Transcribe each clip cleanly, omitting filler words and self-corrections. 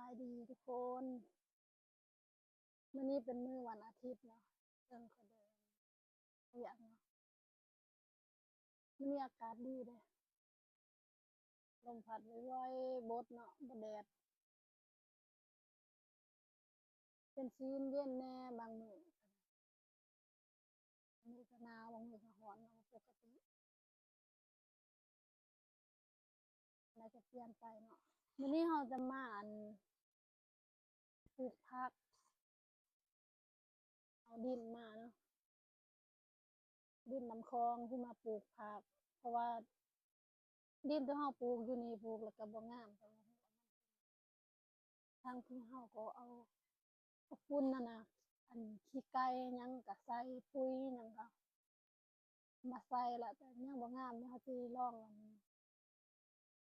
ายดีทุกคนมื้อนี้เป็นมื้อวันอาทิตย์เนาะเพิ่นก็เดินเวียกเนาะมื้อนี้อากาศดีเด้ลมพัดว่อยๆบดเนาะบ่แดดเป็นซีนเย็นแน่บางมื้อมื้อก็หนาวบางมื้อก็ร้อนเนาะปกติอะไรก็เปลี่ยนไปเนาะมื้อนี้เราจะมาปลูกผักเอาดินมาเนาะดินน้ำคลองที่มาปลูกผักเพราะว่าดินที่เราปลูกอยู่นี่ปลูกแล้วก็บ่งามทางที่เราก็เอาขอบคุณนั่นน่ะอันขี้ไก่หยังก็ใส่ปุ๋ยหยังก็มาใส่แล้วแต่ยังบ่งามเดี๋ยวเราสิลอง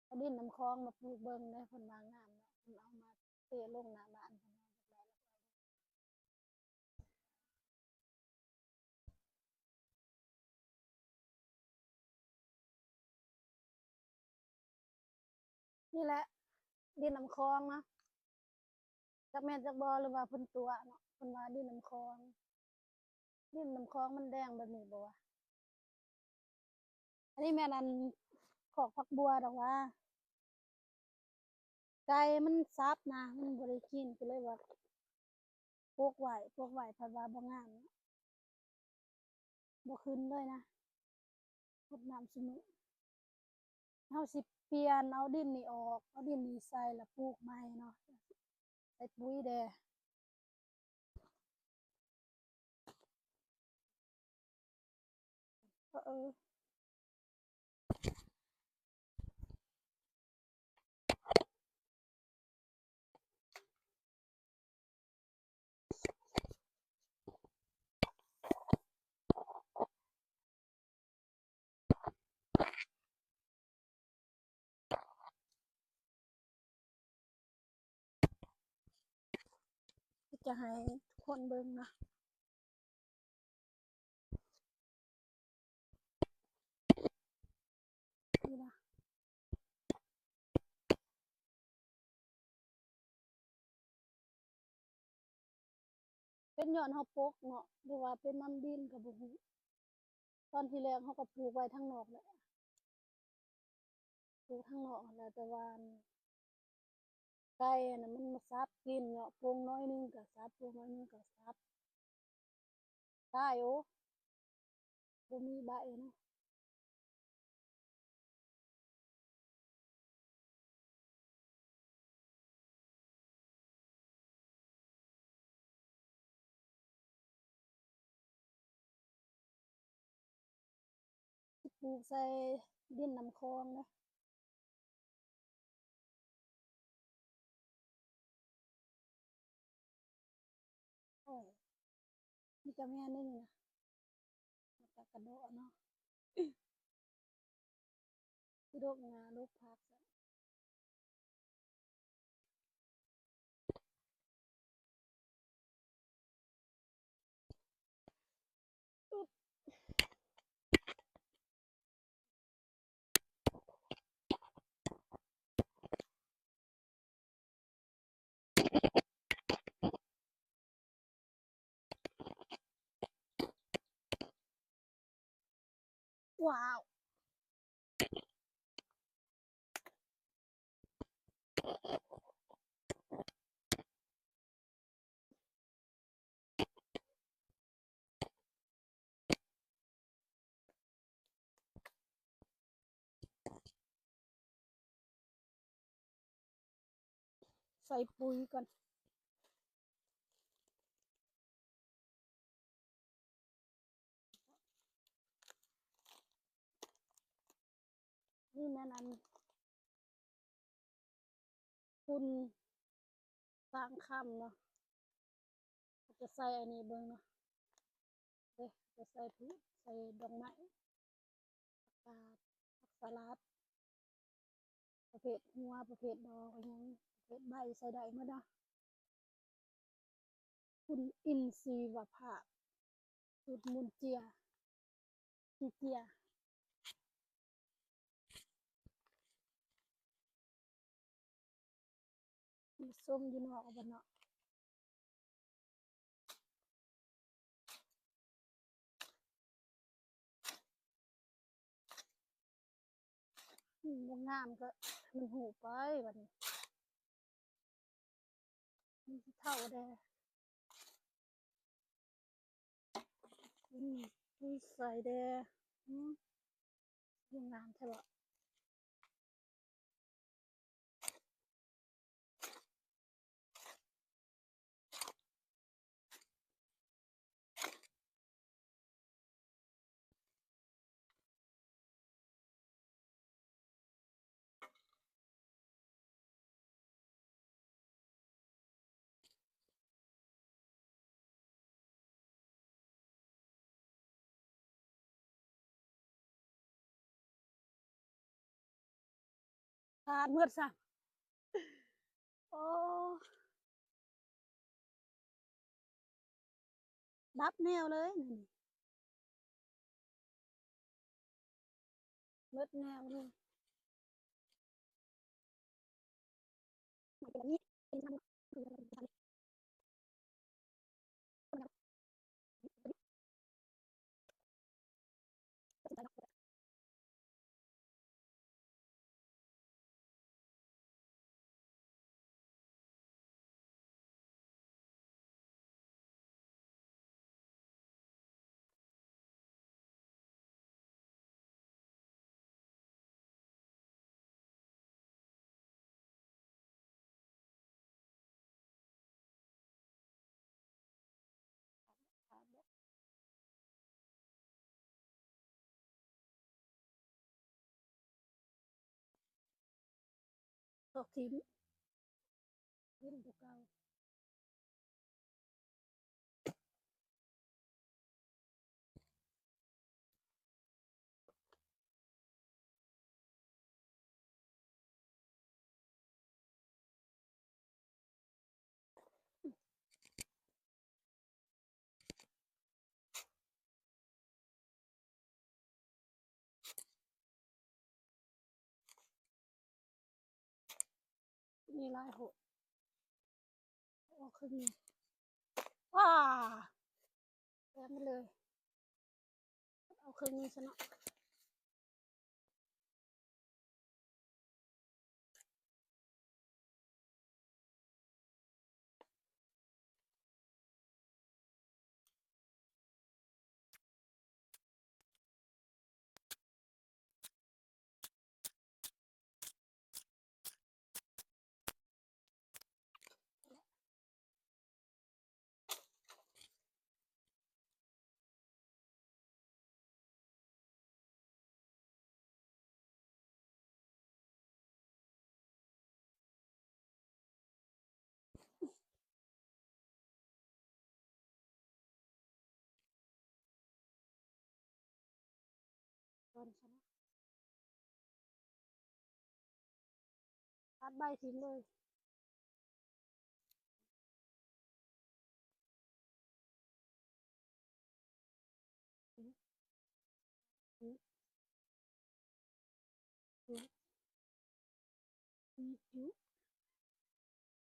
เอาดินน้ำคลองมาปลูกเบิ่งเด้อเพิ่นว่างามเนาะเพิ่นเอามาเทลงหน้าบ้านเพิ่นว่าจักได้นี่แหละดินน้ำคลองเนาะจักแม่นจักบ่หรือว่าเพิ่นตัวเนาะเพิ่นว่าดินน้ำคลองดินน้ำคลองมันแดงแบบนี้บ่วะอันนี้แม่นอันขอกผักบัวดอกว่าไก่มันซับนะมันบ่ได้กินก็เลยว่าปลูกไว้เพิ่นว่าบ่งามเนาะบ่ขึ้นเลยนะรดน้ำซุมื้อเฮาสิเปลี่ยนเอาดินนี่ออกเอาดินนี่ใส่แล้วปลูกใหม่เนาะใส่ปุ๋ยแดเออจะให้ทุกคนเบิ่งนะนี่นะเป็นญ้อนเฮาปลูกเนาะหรือว่าเป็นน้ำดินก็บ่ฮู้ตอนที่แรกเฮาก็ปลูกไว้ทางนอกแหละปลูกทางนอกนั่นแหละแต่ว่าไก่อันนั้นมันมาซับกินเนาะปลูกน้อยหนึงก็ซับปลูกน้อยหนึงก็ซับตายโอ้บ่มีใบเนาะสิปลูกใส่ดินน้ำคลองเนาะโอ้ยนี่ก็แม่นเด้อนี่นะมันก็กระโดดเนาะสิโรคหญ้าโรคผักซะอึ๊บว้าวใส่ปุ๋ยก่อนนี่แม่นอันคุณสร้างค่ำเนาะก็จะใส่อันนี้เบิ่งเนาะเด้จะใส่พืชใส่ดอกไม้ผักกาดผักสลัดประเภทหัวประเภทดอกอิหยังประเภทใบใส่ได้หมดเนาะคุณอินทรีย์วภาพสูตรมุนเจียจีเจีย ส้มอยู่นอกบ่เนาะบ่งามก็มันหูไปบัดนี้มันสิเท่าแดนี่ใส่แดบ่งามแท้บ่ขาดหมดซะโอ้ดับแนวเลยนี่หมดแนวเลยมันเป็นนี้เป็นทางตกทิ่มทิ่มตัวเก่านี่ลายโหดออกขึ้นนี่ว้าแปะมาเลยเอาครึ่งนี้ซะเนาะตอนซะเนาะตัดใบทิ้งเลย4 จุก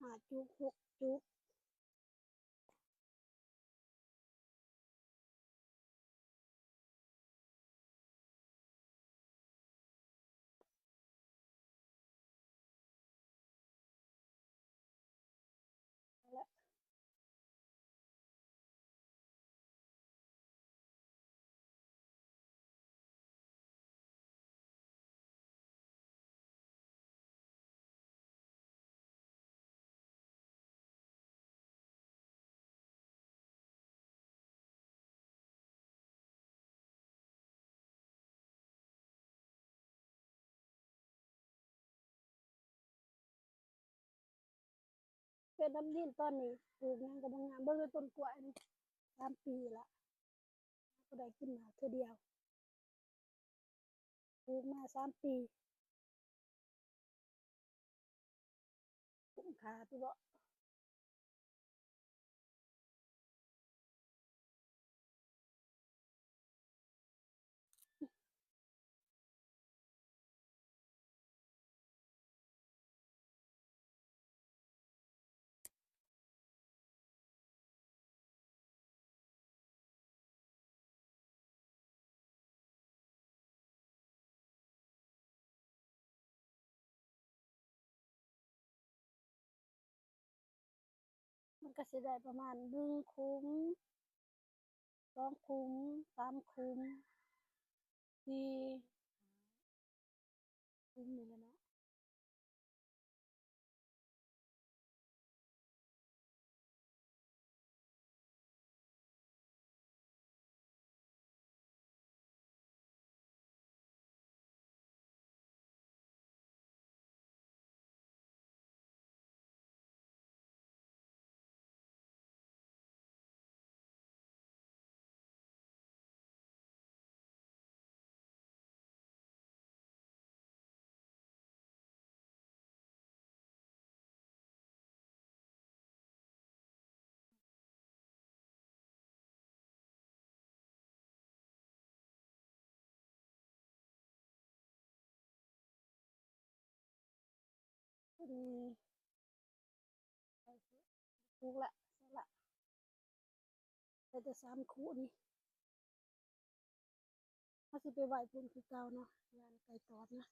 5 จุก 6 จุกแล้วเป็นน้ำดินตอนนี้ปลูกหยังก็บ่งามเบิ่งต้นกล้วยนี่3 ปีละบ่ได้กินมาเทื่อเดียวปลูกมา3 ปีคุ้มค่าติบ่ มันก็สิได้ประมาณ1คุ้ม2คุ้ม3คุ้ม4คุ้มนี่แหละเนาะพอดีถูกละเสร็จละได้แต่3คู่นี่เฮาสิไปไหว้เพิ่นคือเก่าเนาะงานไก่ตอดนะ